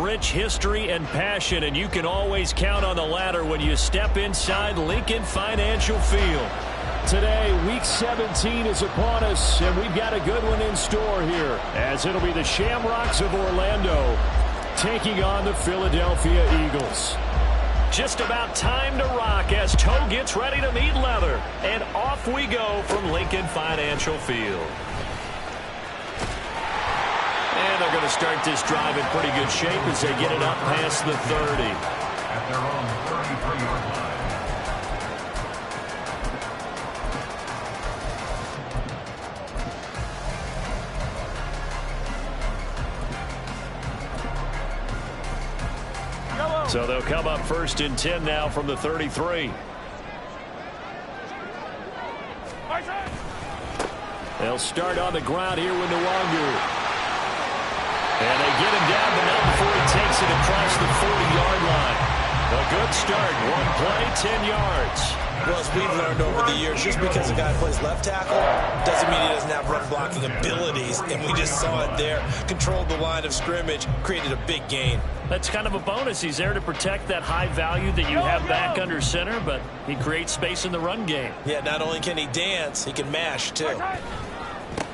rich history and passion, and you can always count on the ladder when you step inside Lincoln Financial Field. Today, Week 17 is upon us, and we've got a good one in store here, as it'll be the Shamrocks of Orlando taking on the Philadelphia Eagles. Just about time to rock as toe gets ready to meet leather. And off we go from Lincoln Financial Field. And they're going to start this drive in pretty good shape as they get it up past the 30. At their own 33-yard line. So they'll come up 1st and 10 now from the 33. They'll start on the ground here with Nwangu. And they get him down, but not before he takes it across the 40-yard line. A good start. One play, 10 yards. Well, as we've learned over the years, just because a guy plays left tackle doesn't mean he doesn't have run-blocking abilities. And we just saw it there. Controlled the line of scrimmage, created a big gain. That's kind of a bonus. He's there to protect that high value that you have back under center, but he creates space in the run game. Yeah, not only can he dance, he can mash, too.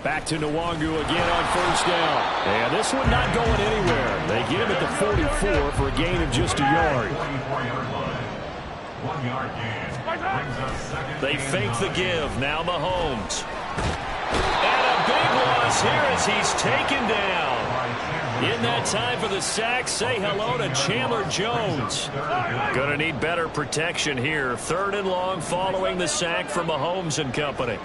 Back to Nwangu again on 1st down. And this one not going anywhere. They get him at the 44 for a gain of just a yard. 44-yard line. 1 yard gain. Brings us second. They fake the give. Now Mahomes. And a big loss here as he's taken down. In that time for the sack, say hello to Chandler Jones. Going to need better protection here. 3rd and long following the sack from Mahomes and company.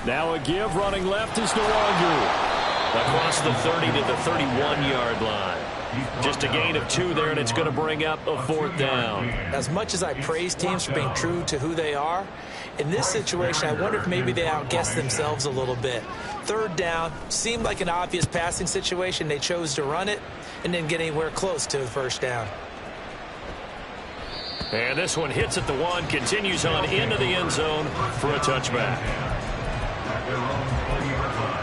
Now a give running left is Nwangu. Across the 30 to the 31-yard line. Just a gain of 2 there, and it's going to bring up a 4th down. As much as I praise teams for being true to who they are, in this situation, I wonder if maybe they outguessed themselves a little bit. 3rd down, seemed like an obvious passing situation. They chose to run it and didn't get anywhere close to the 1st down. And this one hits at the 1, continues on into the end zone for a touchback. At their own 40-yard line.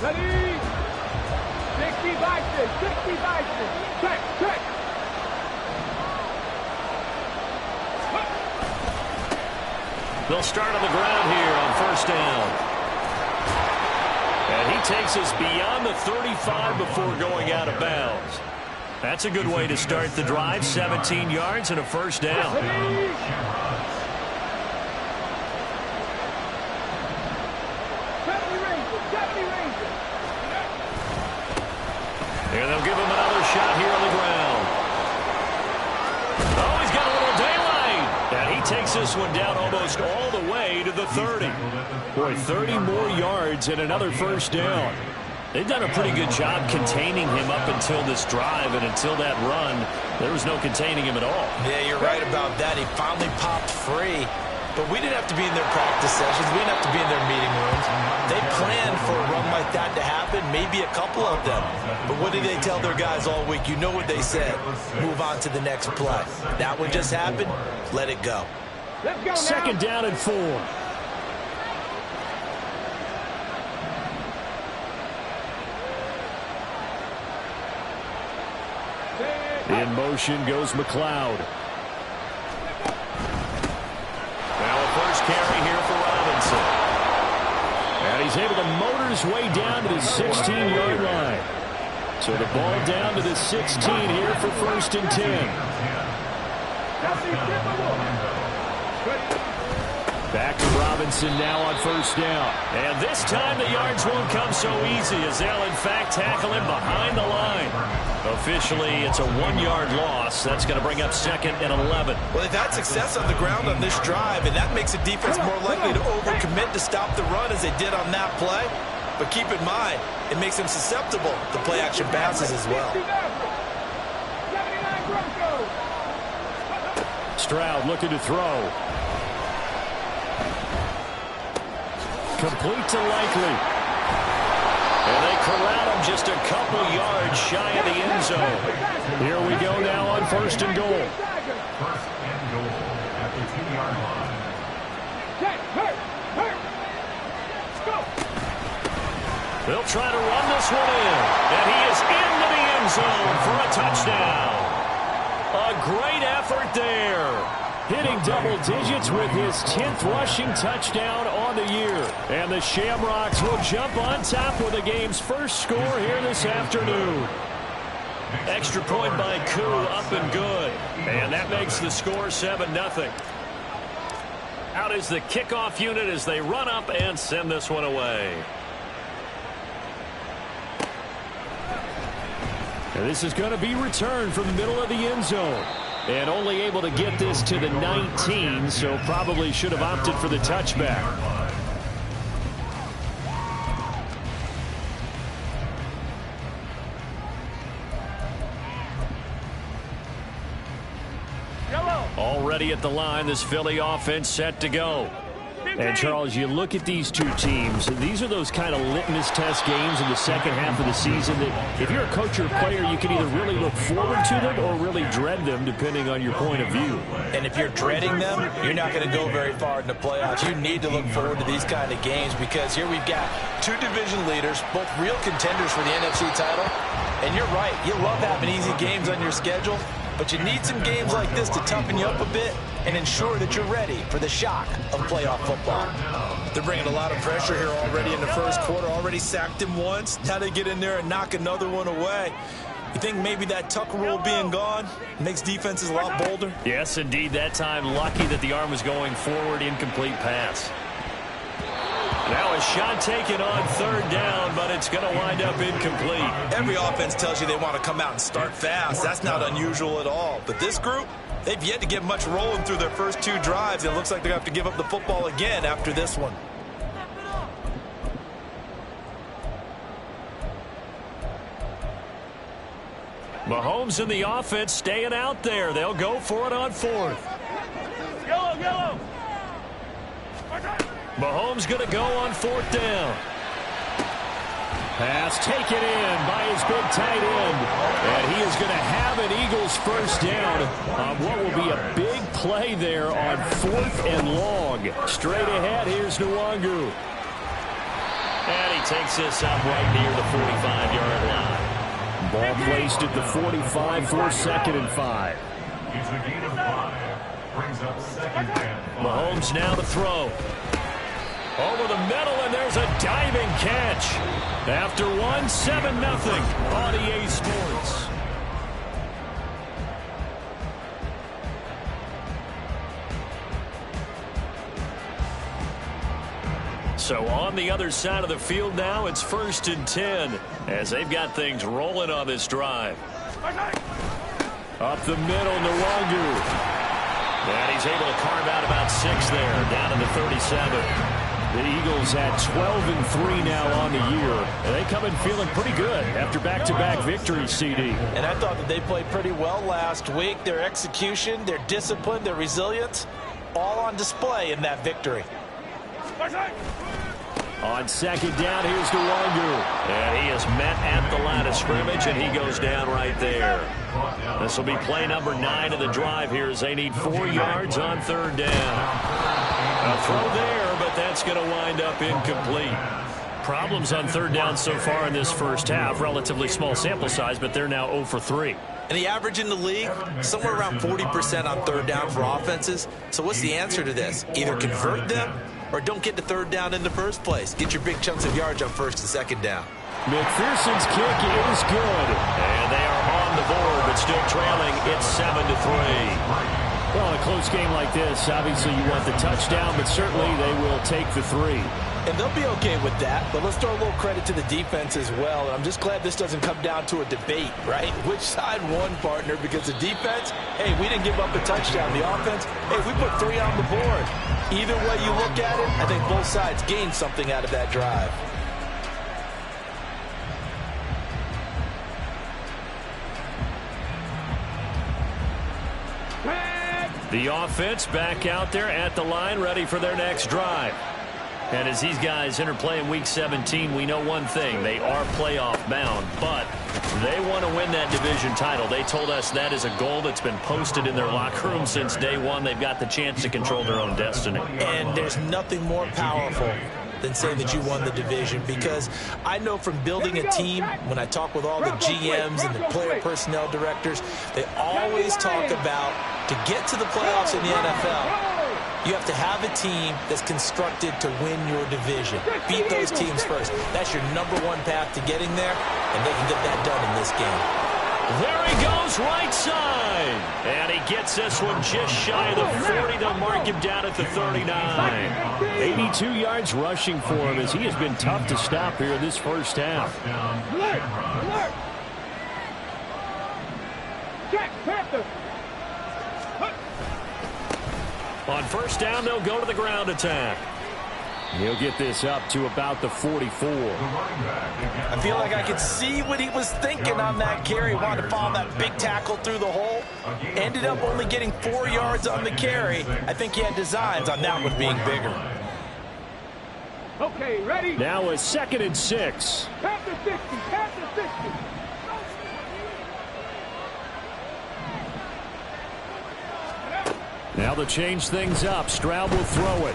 Ready? 60 Bison, 60 Bison. Check. They'll start on the ground here on 1st down. And he takes us beyond the 35 before going out of bounds. That's a good way to start the drive. 17 yards and a 1st down. And they'll give him another shot here on the ground. Oh, he's got a little daylight. And he takes this one down almost all the way to the 30. Boy, 30 more yards and another 1st down. They've done a pretty good job containing him up until this drive, and until that run, there was no containing him at all. Yeah, you're right about that. He finally popped free. But we didn't have to be in their practice sessions. We didn't have to be in their meeting rooms. They planned for a run like that to happen, maybe a couple of them. But what did they tell their guys all week? You know what they said. Move on to the next play. That one just happened. Let it go. Let's go now. 2nd down and 4. In motion goes McLeod. Now a 1st carry here for Robinson. And he's able to motor his way down to the 16-yard line. So the ball down to the 16 here for 1st and 10. Back to Robinson now on 1st down. And this time the yards won't come so easy as they'll in fact tackle him behind the line. Officially, it's a 1-yard loss. That's going to bring up 2nd and 11. Well, they've had success on the ground on this drive, and that makes a defense more likely to overcommit to stop the run as they did on that play. But keep in mind, it makes them susceptible to play-action passes as well. Stroud looking to throw. Complete to Likely. And they corral him just a couple yards shy of the end zone. Here we go now on 1st and goal. 1st and goal at the 2-yard line. They'll try to run this one in. And he is into the end zone for a touchdown. A great effort there. Hitting double digits with his 10th rushing touchdown on the year. And the Shamrocks will jump on top with the game's first score here this afternoon. Extra point by Koo, up and good. And that makes the score 7-0. Out is the kickoff unit as they run up and send this one away. And this is going to be returned from the middle of the end zone. And only able to get this to the 19, so probably should have opted for the touchback. Already at the line, this Philly offense set to go. And, Charles, you look at these two teams, these are those kind of litmus test games in the second half of the season that if you're a coach or a player, you can either really look forward to them or really dread them, depending on your point of view. And if you're dreading them, you're not going to go very far in the playoffs. You need to look forward to these kind of games because here we've got two division leaders, both real contenders for the NFC title. And you're right, you love having easy games on your schedule, but you need some games like this to toughen you up a bit and ensure that you're ready for the shock of playoff football. They're bringing a lot of pressure here already in the first quarter. Already sacked him once. Now they get in there and knock another one away. You think maybe that Tucker rule being gone makes defenses a lot bolder? Yes, indeed. That time, lucky that the arm was going forward. Incomplete pass. Now a shot taken on third down, but it's going to wind up incomplete. Every offense tells you they want to come out and start fast. That's not unusual at all. But this group, they've yet to get much rolling through their first two drives. It looks like they're going to have to give up the football again after this one. Mahomes and the offense staying out there. They'll go for it on fourth. Yellow. Mahomes going to go on fourth down. Pass taken in by his big tight end. And he is going to have an Eagles first down on what will be a big play there on fourth and long. Straight ahead, here's Nwangu. And he takes this up right near the 45-yard line. Ball placed at the 45 for 2nd and 5. It's a gain of 5. Brings up 2nd and 5. Mahomes now to throw. Over the middle, and there's a diving catch. After one, 7-0 on EA Sports. So on the other side of the field now, it's 1st and 10 as they've got things rolling on this drive. Up the middle, Nwangu. And he's able to carve out about 6 there, down to the 37. The Eagles at 12-3 now on the year. And they come in feeling pretty good after back-to-back victories, CD. And I thought that they played pretty well last week. Their execution, their discipline, their resilience, all on display in that victory. On 2nd down, here's Nwangu. And he is met at the line of scrimmage, and he goes down right there. This will be play number 9 of the drive here as they need 4 yards on 3rd down. A throw there, but that's going to wind up incomplete. Problems on 3rd down so far in this first half. Relatively small sample size, but they're now 0 for 3. And the average in the league, somewhere around 40% on 3rd down for offenses. So what's the answer to this? Either convert them or don't get to 3rd down in the first place. Get your big chunks of yards on 1st and 2nd down. McPherson's kick is good. And they are on the board, but still trailing. It's 7-3. Well, in a close game like this, obviously you want the touchdown, but certainly they will take the 3. And they'll be okay with that, but let's throw a little credit to the defense as well. And I'm just glad this doesn't come down to a debate, right? Which side won, partner? Because the defense, hey, we didn't give up a touchdown. The offense, hey, we put 3 on the board. Either way you look at it, I think both sides gained something out of that drive. The offense back out there at the line, ready for their next drive. And as these guys interplay in Week 17, we know one thing. They are playoff bound, but they want to win that division title. They told us that is a goal that's been posted in their locker room since day one. They've got the chance to control their own destiny. And there's nothing more powerful than saying that you won the division, because I know from building a team, when I talk with all the GMs and the player personnel directors, they always talk about, to get to the playoffs in the NFL, you have to have a team that's constructed to win your division. Beat those teams first. That's your #1 path to getting there, and they can get that done in this game. There he goes, right side. And he gets this one just shy of the 40. They'll mark him down at the 39. 82 yards rushing for him, as he has been tough to stop here in this first half. Alert! Alert! Check, Panther! On first down, they'll go to the ground attack. He'll get this up to about the 44. I feel like I could see what he was thinking on that carry. Wanted to follow that big tackle through the hole. Ended up only getting 4 yards on the carry. I think he had designs on that one being bigger. Okay, ready? Now a 2nd and 6. Past the 60, past the 60. Now they'll change things up. Stroud will throw it.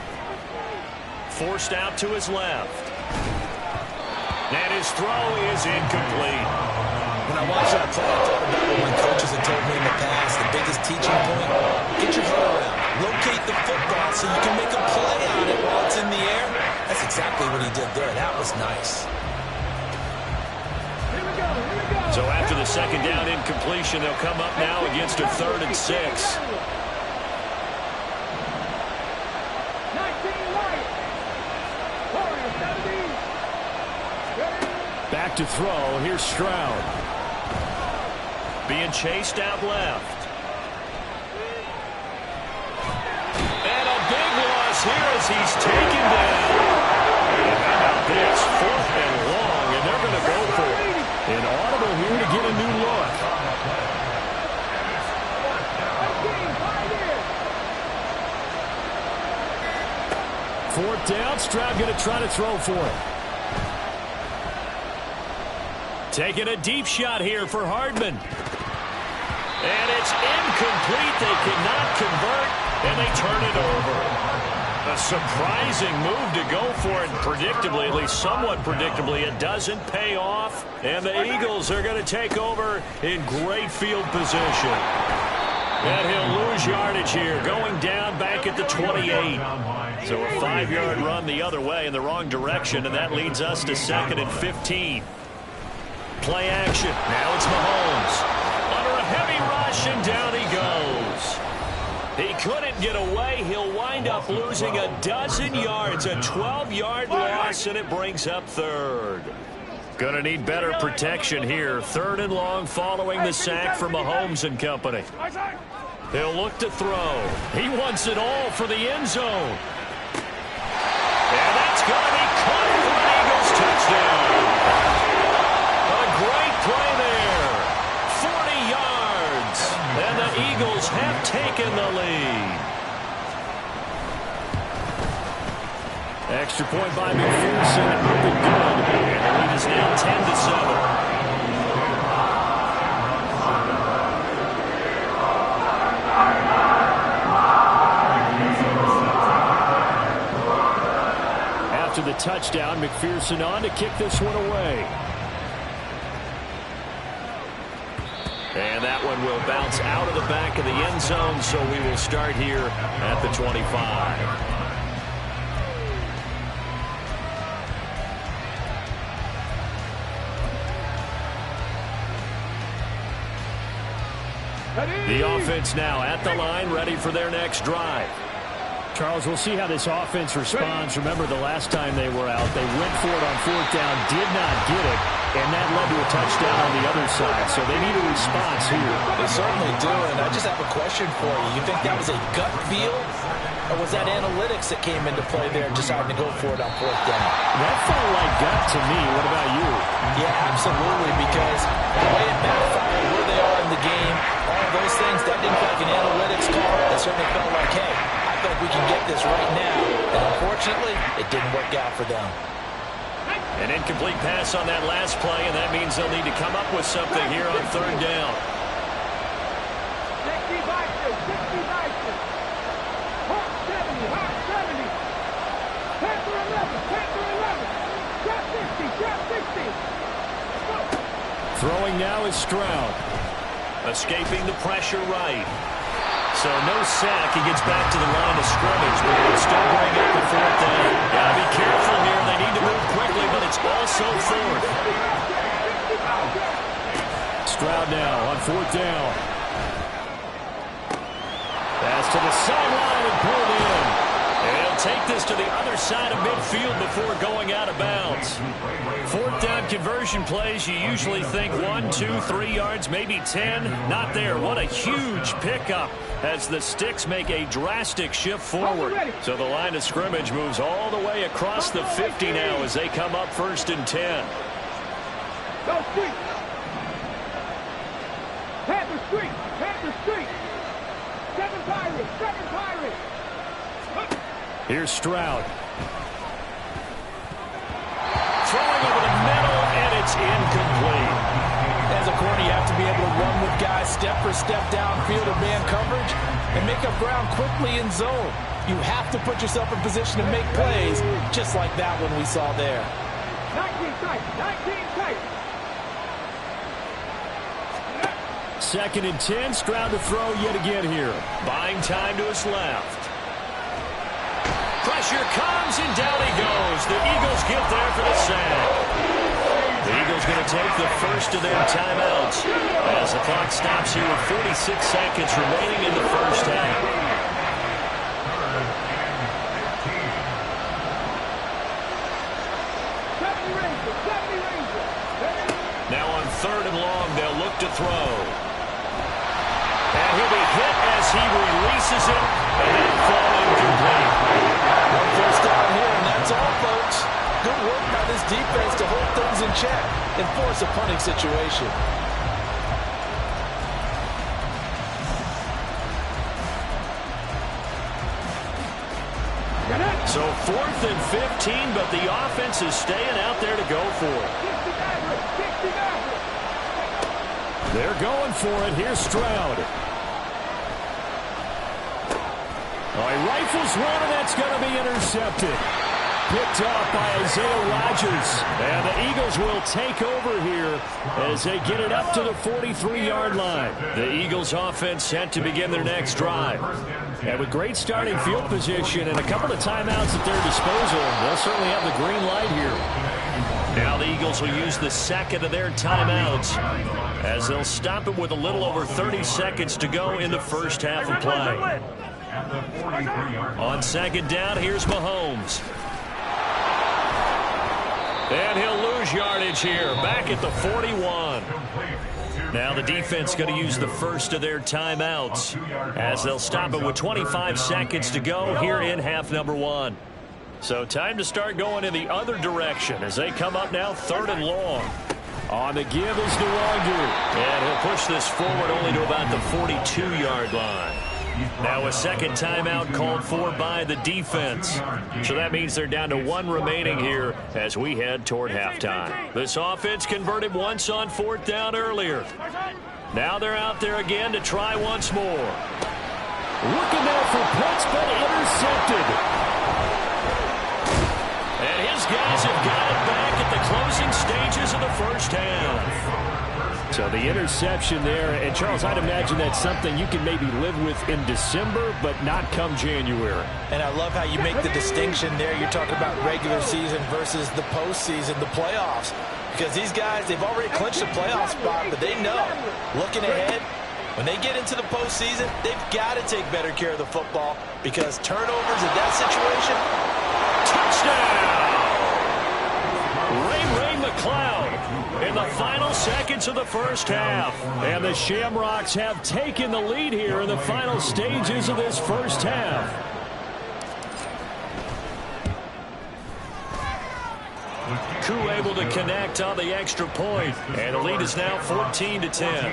Forced out to his left. And his throw is incomplete. When I watched that play, I thought about what my coaches had told me in the past. The biggest teaching point, get your head around. Locate the football so you can make a play on it while it's in the air. That's exactly what he did there. That was nice. Here we go, here we go. So after the 2nd down incompletion, they'll come up now against a 3rd and 6. 19 right. Warrior 70. Ready? Back to throw. Here's Stroud. Being chased out left. And a big loss here as he's taken down. And how about this? 4th and long, and they're going to go for it. An audible here to get a new look. 4th down. Stroud going to try to throw for it. Taking a deep shot here for Hardman. And it's incomplete. They cannot convert, and they turn it over. A surprising move to go for it. Predictably, at least somewhat predictably, it doesn't pay off. And the Eagles are going to take over in great field position. And he'll lose yardage here, going down back at the 28. So a 5-yard run the other way in the wrong direction, and that leads us to 2nd and 15. Play action. Now it's Mahomes. Under a heavy rush, and down he goes. He couldn't get away. He'll wind up losing a dozen yards, a 12-yard loss, and it brings up 3rd. Gonna need better protection here. 3rd and long following the sack from Mahomes and company. They'll look to throw. He wants it all for the end zone. And that's gonna be caught for an Eagles touchdown. A great play there. 40 yards. And the Eagles have taken the lead. Extra point by McPherson. Up and good. And the lead is now 10-7. After the touchdown, McPherson on to kick this one away. And that one will bounce out of the back of the end zone, so we will start here at the 25. The offense now at the line, ready for their next drive. Charles, we'll see how this offense responds. Remember, the last time they were out, they went for it on 4th down, did not get it, and that led to a touchdown on the other side. So they need a response here. They certainly do, and I just have a question for you. You think that was a gut feel, or was that analytics that came into play there deciding to go for it on 4th down? That felt like gut to me. What about you? Yeah, absolutely, because the way it backfired, where they are in the game, all of those things, that didn't feel like an analytics call. That certainly felt like, hey, I think we can get this right now. And unfortunately, it didn't work out for them. An incomplete pass on that last play, and that means they'll need to come up with something here on 3rd down. 60 Bison, 60 Bison. Hawk 70, Hawk 70. Panther 11, Panther Throwing now is Stroud. Escaping the pressure right. So no sack. He gets back to the line of scrimmage, but it'll still bring up the 4th down. Got to be careful here. They need to move quickly, but it's also 4th. Stroud now on 4th down. Pass to the sideline and pulled in. And he'll take this to the other side of midfield before going out of bounds. 4th down conversion plays, you usually think 1, 2, 3 yards, maybe 10. Not there. What a huge pickup as the Sticks make a drastic shift forward. So the line of scrimmage moves all the way across the 50 now as they come up 1st and 10. Go street. Panther street. Panther street. 7 Pirates. 7 Pirates. Here's Stroud. Throwing over the middle, and it's incomplete. As a corner, you have to be able to run with guys step for step downfield or man coverage and make up ground quickly in zone. You have to put yourself in position to make plays, just like that one we saw there. 19 tight. 19 tight. 2nd and 10. Stroud to throw yet again here. Buying time to his left. Pressure comes, and down he goes. The Eagles get there for the sack. The Eagles going to take the first of their timeouts as the clock stops here with 46 seconds remaining in the first half. Now on 3rd and long, they'll look to throw. And he'll be hit as he releases it, and it'll fall incomplete. One first down here, and that's all, folks. Good work by this defense to hold things in check and force a punting situation. So 4th and 15, but the offense is staying out there to go for it. They're going for it. Here's Stroud. Oh, he rifles one, and that's going to be intercepted. Picked up by Isaiah Rodgers. And the Eagles will take over here as they get it up to the 43-yard line. The Eagles offense set to begin their next drive. And with great starting field position and a couple of timeouts at their disposal, they'll certainly have the green light here. Now the Eagles will use the 2nd of their timeouts as they'll stop it with a little over 30 seconds to go in the first half of play. On 2nd down, here's Mahomes. And he'll lose yardage here, back at the 41. Now the defense going to use the first of their timeouts as they'll stop it with 25 seconds to go here in half number 1. So time to start going in the other direction as they come up now 3rd and long. On the give is Nwangu. And he'll push this forward only to about the 42-yard line. Now a 2nd timeout called for by the defense. So that means they're down to 1 remaining here as we head toward halftime. This offense converted once on 4th down earlier. Now they're out there again to try once more. Looking there for Pitts, but intercepted. And his guys have got it back at the closing stages of the first half. So the interception there, and Charles, I'd imagine that's something you can maybe live with in December, but not come January. And I love how you make the distinction there. You're talking about regular season versus the postseason, the playoffs. Because these guys, they've already clinched a playoff spot, but they know, looking ahead, when they get into the postseason, they've got to take better care of the football because turnovers in that situation, touchdown! Ray McCloud in the final seconds of the first half. And the Shamrocks have taken the lead here in the final stages of this first half. Koo able to connect on the extra point, and the lead is now 14-10.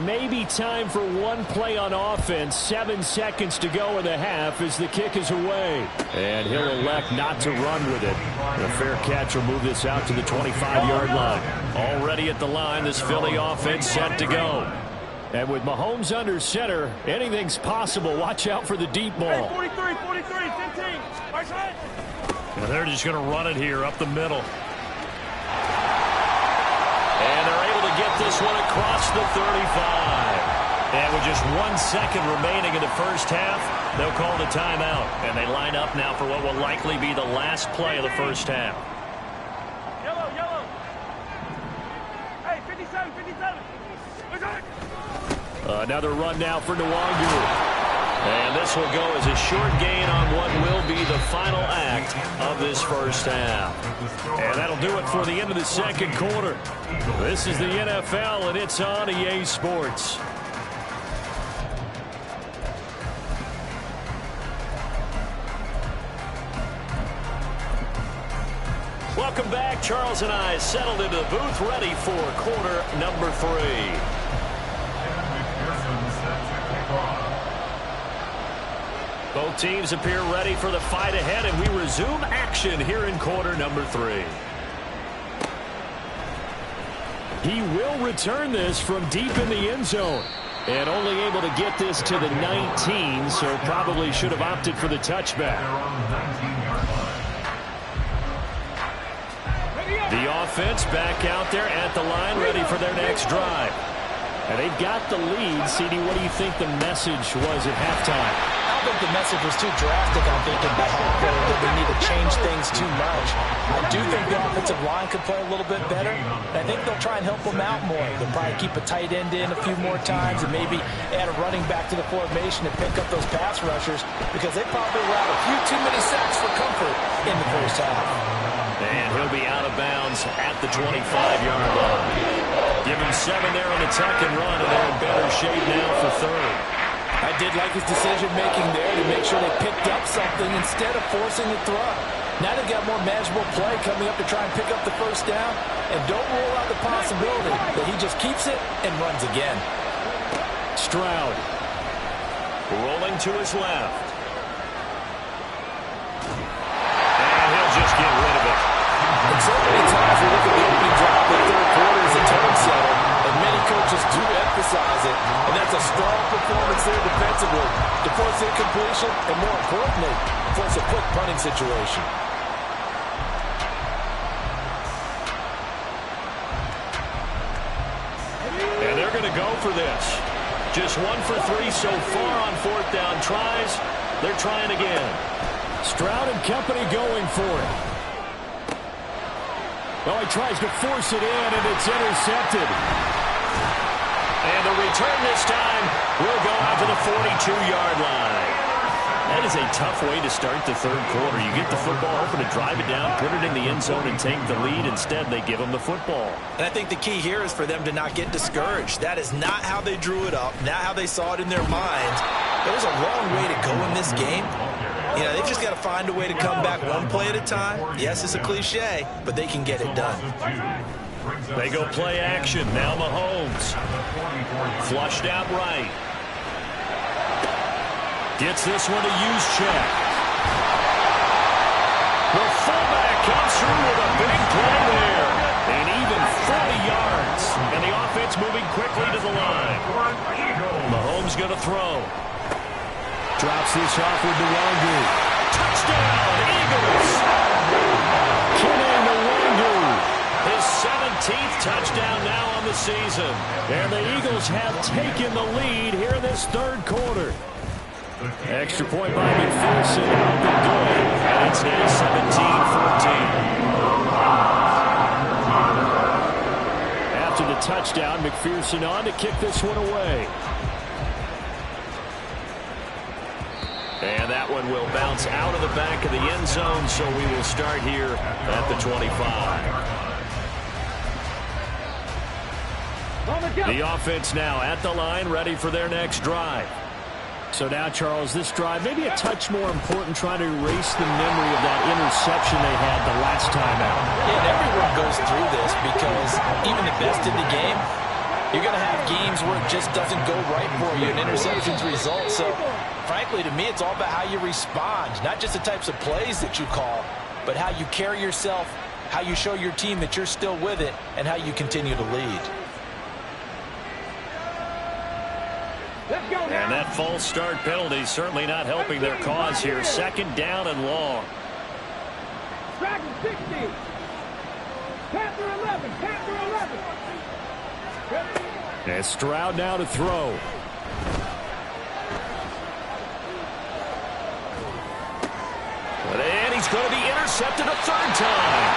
Maybe time for one play on offense. 7 seconds to go in the half as the kick is away. And he'll elect not to run with it. And a fair catch will move this out to the 25-yard line. Already at the line, this Philly offense set to go. And with Mahomes under center, anything's possible. Watch out for the deep ball. 43, 15. And they're just going to run it here up the middle. And they're able to get this one across the 35. And with just 1 second remaining in the first half, they'll call the timeout. And they line up now for what will likely be the last play of the first half. Yellow, yellow. Hey, 57, 57. Another run now for Nwangu. And this will go as a short gain on what will be the final act of this first half. And that'll do it for the end of the second quarter. This is the NFL, and it's on EA Sports. Welcome back. Charles and I settled into the booth, ready for quarter number 3. Both teams appear ready for the fight ahead, and we resume action here in quarter number 3. He will return this from deep in the end zone. And only able to get this to the 19, so probably should have opted for the touchback. The offense back out there at the line, ready for their next drive. And they've got the lead. CD, what do you think the message was at halftime? I don't think the message was too drastic. I think in the half that we need to change things too much. I do think the offensive line could play a little bit better. I think they'll try and help them out more. They'll probably keep a tight end in a few more times and maybe add a running back to the formation and pick up those pass rushers because they probably allowed a few too many sacks for comfort in the first half. And he'll be out of bounds at the 25-yard line. Give him 7 there on the tuck and run, and they're in better shape now for third. I did like his decision-making there to make sure they picked up something instead of forcing the throw. Now they've got more manageable play coming up to try and pick up the first down, and don't rule out the possibility that he just keeps it and runs again. Stroud rolling to his left. And he'll just get rid of it. And so many times we look at the opening drive in the third quarter as a tone setter, and many coaches do emphasize it, and that's a strong performance there defensively to force incompletion and, more importantly, force a quick punting situation. And they're going to go for this. Just 1 for 3 so far on fourth down tries. They're trying again. Stroud and company going for it. Oh, he tries to force it in, and it's intercepted. And the return this time will go out to the 42-yard line. That is a tough way to start the third quarter. You get the football open to drive it down, put it in the end zone, and take the lead. Instead, they give them the football. And I think the key here is for them to not get discouraged. That is not how they drew it up, not how they saw it in their minds. There's a long way to go in this game. You know, they've just got to find a way to come back one play at a time. Yes, it's a cliche, but they can get it done. They go play action. Now Mahomes. Flushed out right. Gets this one to Juszczyk. The fullback comes through with a big play there. An even 40 yards. And the offense moving quickly to the line. Mahomes going to throw. Drops this off with Nwangu. Touchdown, Eagles! Kene Nwangu. His 17th touchdown now on the season. And the Eagles have taken the lead here in this third quarter. Extra point by McPherson. Up and good. And it's now 17-14. After the touchdown, McPherson on to kick this one away. And that one will bounce out of the back of the end zone, so we will start here at the 25. The offense now at the line, ready for their next drive. So now, Charles, this drive, maybe a touch more important, trying to erase the memory of that interception they had the last time out. Yeah, and everyone goes through this because even the best in the game, you're going to have games where it just doesn't go right for you, and interceptions result. So, frankly, to me, it's all about how you respond, not just the types of plays that you call, but how you carry yourself, how you show your team that you're still with it, and how you continue to lead. And that false start penalty certainly not helping their cause here. Second down and long. 60. Panther 11. Panther 11. And Stroud now to throw. And he's going to be intercepted a third time.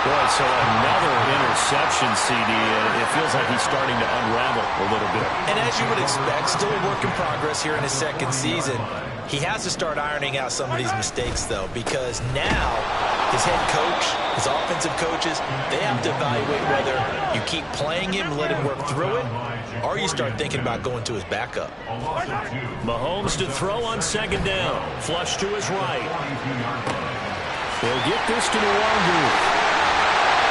Boy, so another interception, CD. It feels like he's starting to unravel a little bit. And as you would expect, still a work in progress here in his second season. He has to start ironing out some of these mistakes, though, because now his head coach, his offensive coaches, they have to evaluate whether you keep playing him and let him work through it, or you start thinking about going to his backup. Mahomes to throw on second down. Flush to his right. They'll get this to Nwangu.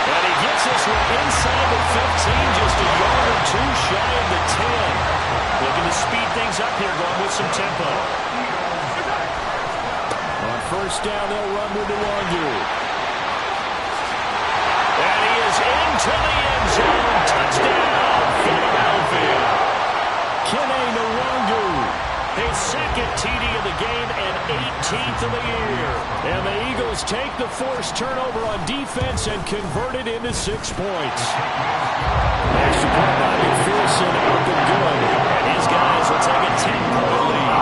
And he gets this one inside the 15, just a yard or two shy of the 10. Looking to speed things up here, going with some tempo. On first down, they'll run with Nwangu. And he is into the end zone. Touchdown, Philadelphia. Kene Nwangu. His second TD of the game and 18th of the year. And the Eagles take the forced turnover on defense and convert it into 6 points. Extra point by McPherson up and good. And his guys will take a 10-point lead.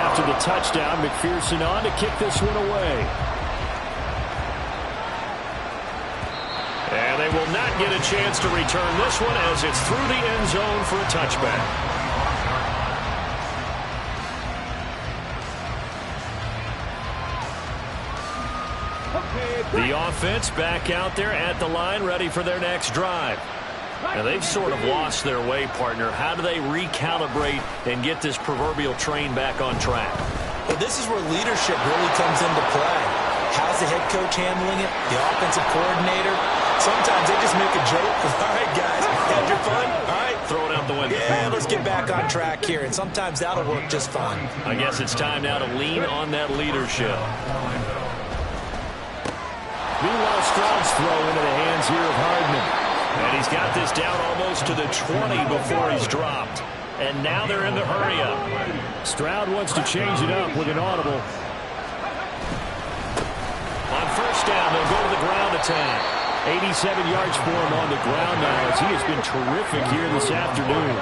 After the touchdown, McPherson on to kick this one away. And they will not get a chance to return this one as it's through the end zone for a touchback. The offense back out there at the line, ready for their next drive. Now, they've sort of lost their way, partner. How do they recalibrate and get this proverbial train back on track? Well, this is where leadership really comes into play. How's the head coach handling it? The offensive coordinator? Sometimes they just make a joke. All right, guys, had your fun? All right. Throw it out the window. Yeah, let's get back on track here. And sometimes that'll work just fine. I guess it's time now to lean on that leadership. Meanwhile, Stroud's throw into the hands here of Hardman. And he's got this down almost to the 20 before he's dropped. And now they're in the hurry-up. Stroud wants to change it up with an audible. On first down, they'll go to the ground attack. 87 yards for him on the ground now as he has been terrific here this afternoon.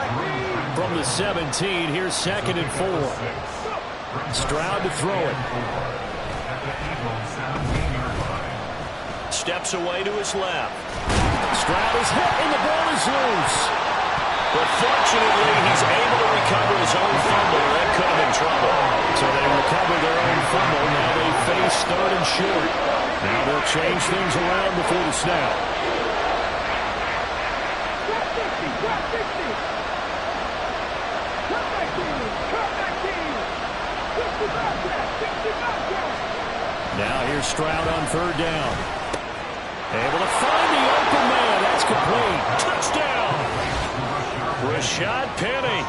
From the 17, here's 2nd and 4. Stroud to throw it. Steps away to his left. Stroud is hit and the ball is loose. But fortunately, he's able to recover his own fumble. That could have been trouble. So they recover their own fumble. Now they face 3rd and short. Now they'll change things around before the snap. Now here's Stroud on 3rd down. Able to find the open man. That's complete. Touchdown. Rashad Penny,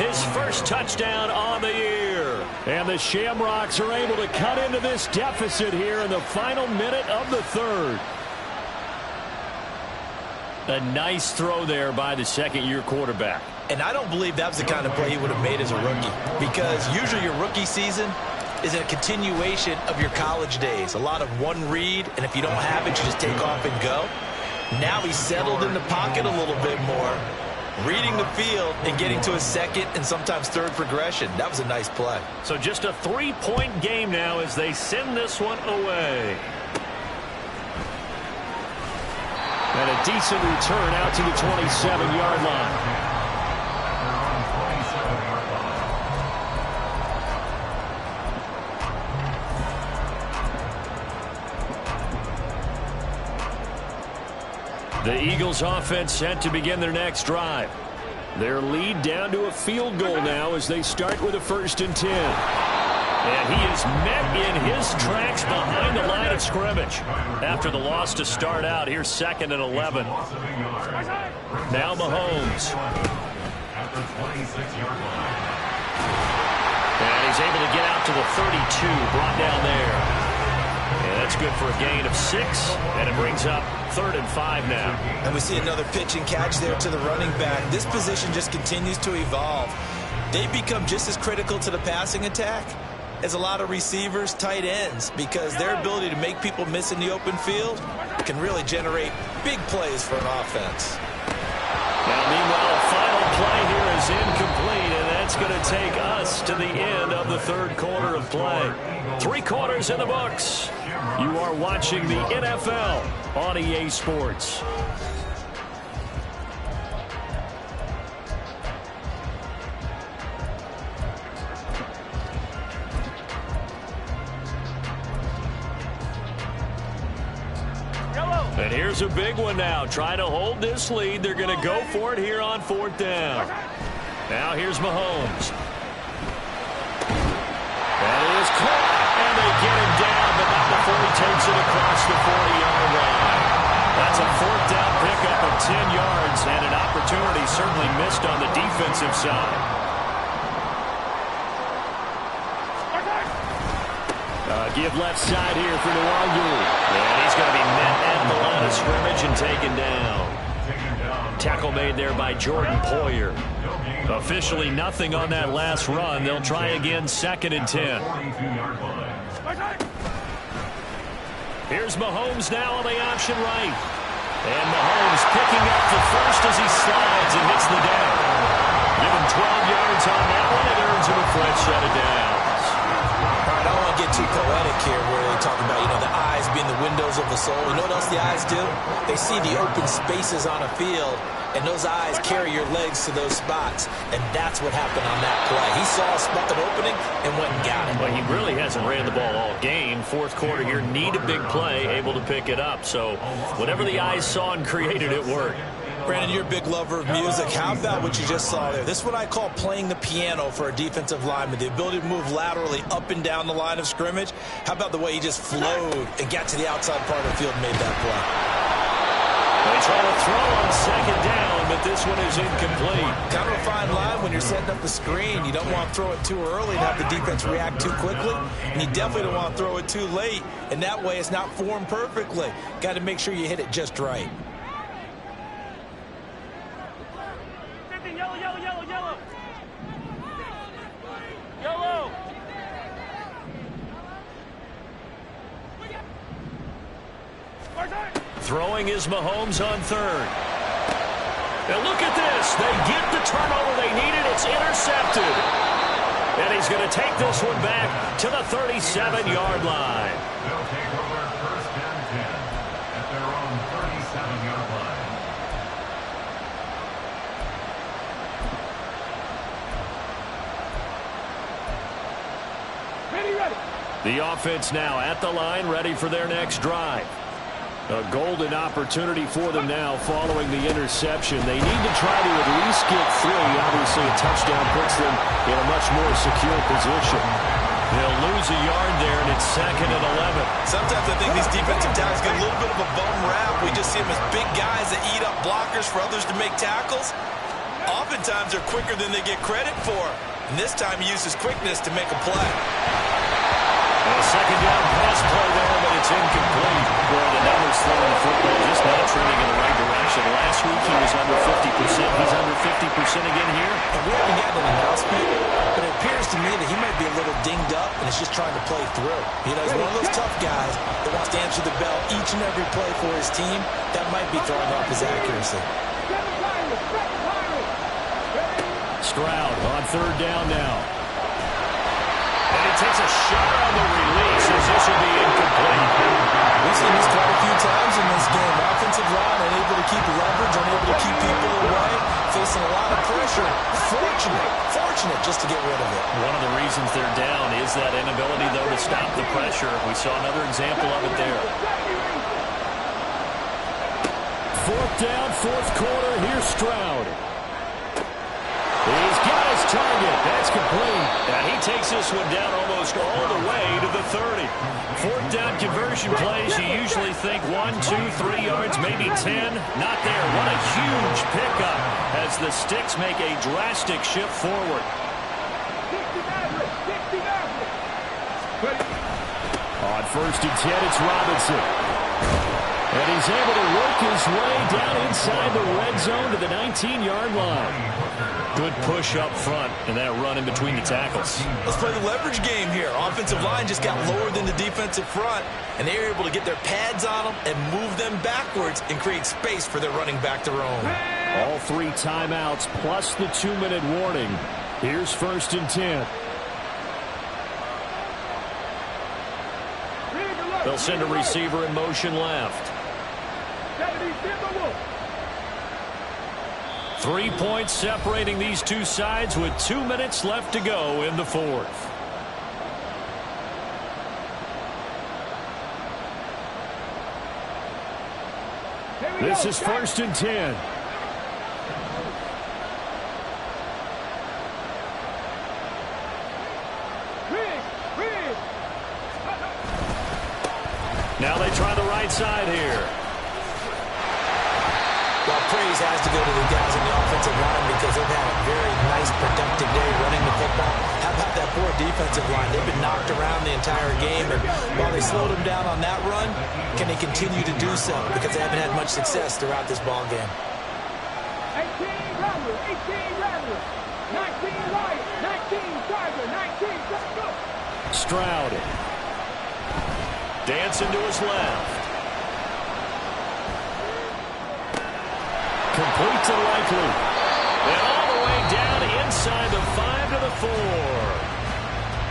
his first touchdown on the year. And the Shamrocks are able to cut into this deficit here in the final minute of the 3rd. A nice throw there by the second-year quarterback. And I don't believe that was the kind of play he would have made as a rookie, because usually your rookie season is a continuation of your college days. A lot of one read, and if you don't have it, you just take off and go. Now he's settled in the pocket a little bit more, reading the field and getting to his second and sometimes third progression. That was a nice play. So just a 3-point game now as they send this one away. And a decent return out to the 27-yard line. The Eagles offense set to begin their next drive. Their lead down to a field goal now as they start with a 1st and 10. And he is met in his tracks behind the line of scrimmage. After the loss to start out, here's 2nd and 11. Now Mahomes. And he's able to get out to the 32, brought down there. And that's good for a gain of 6, and it brings up 3rd and 5 now. And we see another pitch and catch there to the running back. This position just continues to evolve. They become just as critical to the passing attack is a lot of receivers, tight ends, because their ability to make people miss in the open field can really generate big plays for an offense. Now, meanwhile, the final play here is incomplete, and that's going to take us to the end of the third quarter of play. 3 quarters in the books. You are watching the NFL on EA Sports. And here's a big one now. Trying to hold this lead. They're going to go for it here on 4th down. Now here's Mahomes. That is caught. And they get him down, but not before he takes it across the 40-yard line. That's a 4th down pickup of 10 yards and an opportunity certainly missed on the defensive side. Give left side here for Nwangwu. And he's going to be met at the line of scrimmage and taken down. Tackle made there by Jordan Poyer. Officially nothing on that last run. They'll try again 2nd and 10. Here's Mahomes now on the option right. And Mahomes picking up the first as he slides and hits the down. Give him 12 yards on that one. It earns him a fresh set of downs. All right, I don't want to get too poetic here where they talk about, the eyes being the windows of the soul. You know what else the eyes do? They see the open spaces on a field, and those eyes carry your legs to those spots. And that's what happened on that play. He saw a spot, an opening, and went and got it. Well, he really hasn't ran the ball all game. 4th quarter here, need a big play, able to pick it up. So whatever the eyes saw and created, it worked. Brandon, you're a big lover of music. How about what you just saw there? This is what I call playing the piano for a defensive lineman, the ability to move laterally up and down the line of scrimmage. How about the way he just flowed and got to the outside part of the field and made that play? They try to throw on 2nd down, but this one is incomplete. Kind of a fine line when you're setting up the screen. You don't want to throw it too early and have the defense react too quickly, and you definitely don't want to throw it too late, and that way it's not formed perfectly. Got to make sure you hit it just right. Throwing is Mahomes on 3rd. Now look at this. They get the turnover they needed. It's intercepted. And he's going to take this one back to the 37-yard line. They'll take over 1st and 10 at their own 37-yard line. Ready. The offense now at the line, ready for their next drive. A golden opportunity for them now following the interception. They need to try to at least get 3. Obviously, a touchdown puts them in a much more secure position. They'll lose a yard there, and it's 2nd and 11. Sometimes I think these defensive tackles get a little bit of a bum rap. We just see them as big guys that eat up blockers for others to make tackles. Oftentimes, they're quicker than they get credit for. And this time, he uses quickness to make a play. A 2nd down pass play there, but it's incomplete. Boy, the numbers throwing the football just not trending in the right direction. Last week he was under 50%. He's under 50% again here. And we haven't gotten an announcement, but it appears to me that he might be a little dinged up and is just trying to play through. He's one of those tough guys that wants to answer the bell each and every play for his team. That might be throwing off his accuracy. Stroud on 3rd down now. And he takes a shot on the release as this will be incomplete. We've seen this quite a few times in this game. Offensive line unable to keep leverage, unable to keep people away, facing a lot of pressure. Fortunate just to get rid of it. One of the reasons they're down is that inability, though, to stop the pressure. We saw another example of it there. 4th down, 4th quarter. Here's Stroud. He's got his target. That's complete. And he takes this one down almost all the way to the 30. 4th down conversion plays, you usually think 1, 2, 3 yards, maybe 10. Not there. What a huge pickup as the Sticks make a drastic shift forward. On 1st and 10, it's Robinson. And he's able to work his way down inside the red zone to the 19-yard line. Good push up front and that run in between the tackles. Let's play the leverage game here. Offensive line just got lower than the defensive front, and they were able to get their pads on them and move them backwards and create space for their running back to roam. All 3 timeouts plus the 2-minute warning. Here's 1st and 10. They'll send a receiver in motion left. 3 points separating these two sides with 2 minutes left to go in the 4th. This is 1st and 10. Now they try the right side here. Well, praise has to go to the guys on the offensive line because they've had a very nice, productive day running the football. How about that poor defensive line? They've been knocked around the entire game, and while they slowed them down on that run, can they continue to do so? Because they haven't had much success throughout this ball game. 18 Rattler, 18 Rattler, 19 Wyatt, 19 Tiger, 19, go. Stroud. Dancing to his left. Complete to Likely. And all the way down inside the 5 to the 4.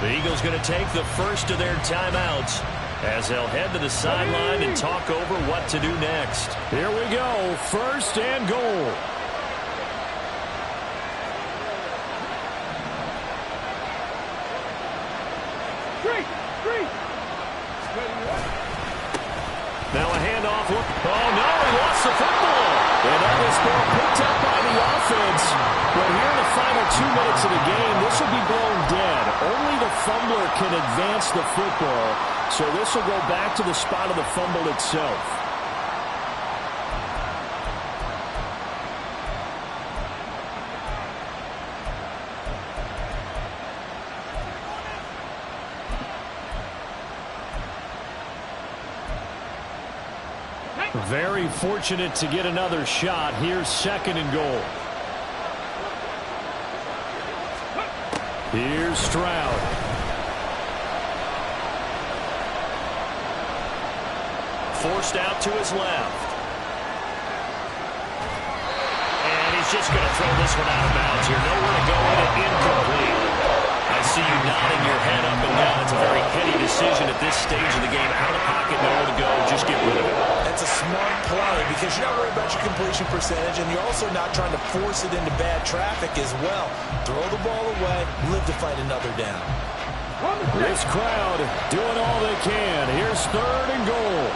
The Eagles going to take the first of their timeouts as they'll head to the sideline and talk over what to do next. Here we go. 1st and goal. Now a handoff. Oh, no, he lost the football. And that is picked up by the offense. But here in the final 2 minutes of the game, this will be blown dead. Only the fumbler can advance the football. So this will go back to the spot of the fumble itself. Very fortunate to get another shot. Here's 2nd and goal. Here's Stroud. Forced out to his left. And he's just going to throw this one out of bounds here. Nowhere to go in it. Incomplete. I see you nodding your head up and down. It's a very heady decision at this stage of the game. Out of pocket, nowhere to go. Just get rid of it. That's a smart play because you're not worried about your completion percentage, and you're also not trying to force it into bad traffic as well. Throw the ball away, live to fight another down. This crowd doing all they can. Here's 3rd and goal.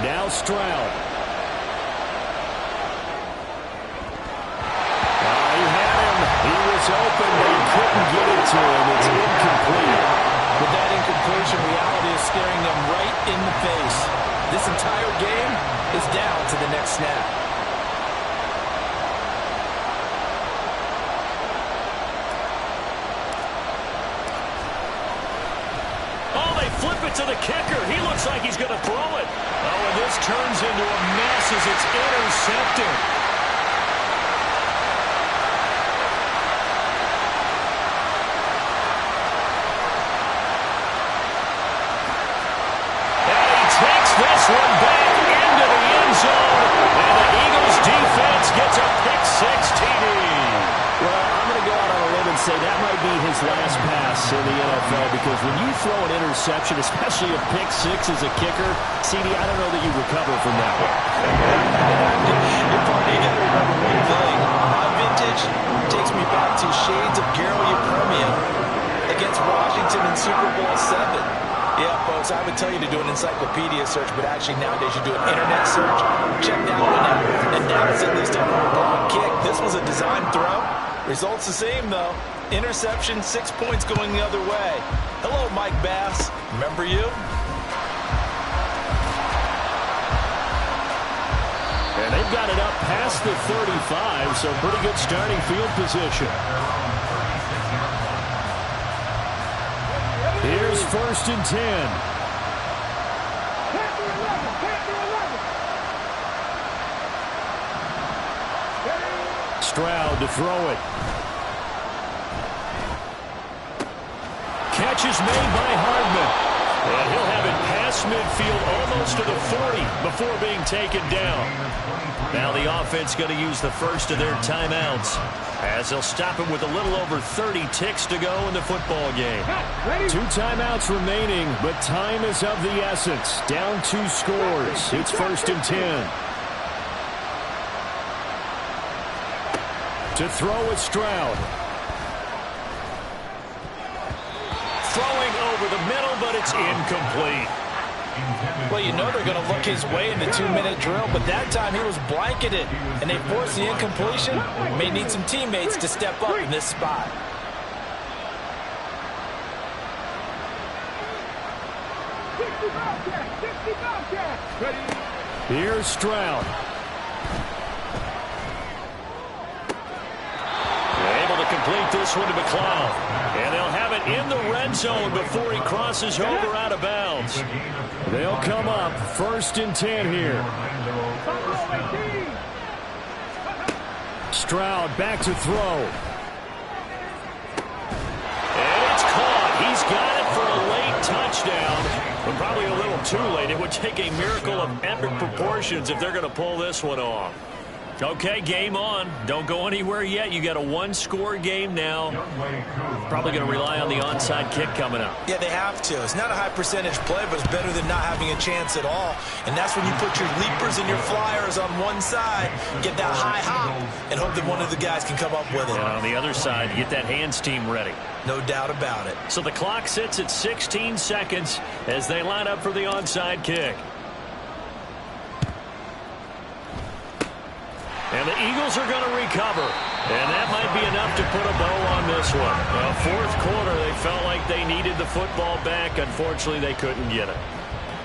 Now Stroud. He had him. He was open, but he couldn't get it to him. It's incomplete. With that incompletion, reality is staring them right in the face. This entire game is down to the next snap. Oh, they flip it to the kicker. He looks like he's going to throw it. Oh, and this turns into a mess as it's intercepted. And he takes this one back into the end zone. And the Eagles defense gets a pick-6 TD. Well, I'm going to go out on a limb and say that might be his last pass in the NFL, because when you throw an interception, especially a pick-6 as a kicker, CD, I don't know that you recover from that one. You got to remember one thing. My vintage takes me back to shades of Garo Yepremian against Washington in Super Bowl 7. Yeah, folks, I would tell you to do an encyclopedia search, but actually nowadays you do an internet search. Check that one out. And now it's at least a hard kick. This was a design throw. Results the same, though. Interception, 6 points going the other way. Hello, Mike Bass. Remember you? And they've got it up past the 35, so pretty good starting field position. Here's 1st and 10. Stroud to throw it. Catch is made by Hardman. And he'll have it past midfield almost to the 40 before being taken down. Now the offense going to use the first of their timeouts as they'll stop it with a little over 30 ticks to go in the football game. 2 timeouts remaining, but time is of the essence. Down 2 scores. It's 1st and 10. To throw is Stroud. Throwing over the middle, but it's incomplete. Well, you know they're going to look his way in the 2-minute drill, but that time he was blanketed, and they forced the incompletion. May need some teammates to step up in this spot. Here's Stroud. Complete this one to McLeod. And they'll have it in the red zone before he crosses over out of bounds. They'll come up 1st and 10 here. Stroud back to throw. And it's caught. He's got it for a late touchdown. But probably a little too late. It would take a miracle of epic proportions if they're going to pull this one off. Okay, game on. Don't go anywhere yet. You got a 1-score game now. Probably going to rely on the onside kick coming up. Yeah, they have to. It's not a high percentage play, but it's better than not having a chance at all. And that's when you put your leapers and your flyers on one side, get that high hop, and hope that one of the guys can come up with it. And on the other side, get that hands team ready. No doubt about it. So the clock sits at 16 seconds as they line up for the onside kick. And the Eagles are going to recover. And that might be enough to put a bow on this one. Well, 4th quarter, they felt like they needed the football back. Unfortunately, they couldn't get it.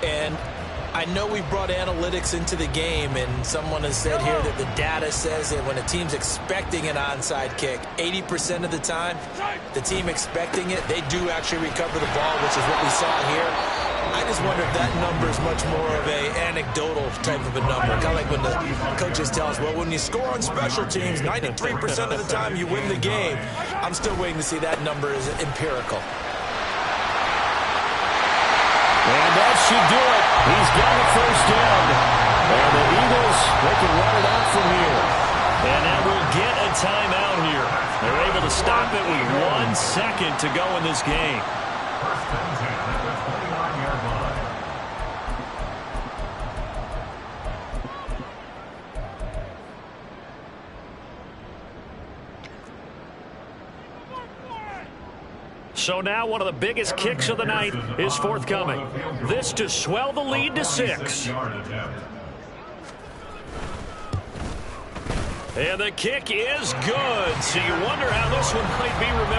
And I know we brought analytics into the game, and someone has said here that the data says that when a team's expecting an onside kick, 80% of the time, the team expecting it, they do actually recover the ball, which is what we saw here. I just wonder if that number is much more of a anecdotal type of a number. Kind of like when the coaches tell us, well, when you score on special teams, 93% of the time you win the game. I'm still waiting to see that number is empirical. And that should do it. He's got a 1st down. And the Eagles, they can run it out from here. And that will get a timeout here. They're able to stop it with 1 second to go in this game. 1st and 10 at the 29-yard line. So now one of the biggest kicks of the night is forthcoming. This to swell the lead to 6. And the kick is good. So you wonder how this one might be remembered.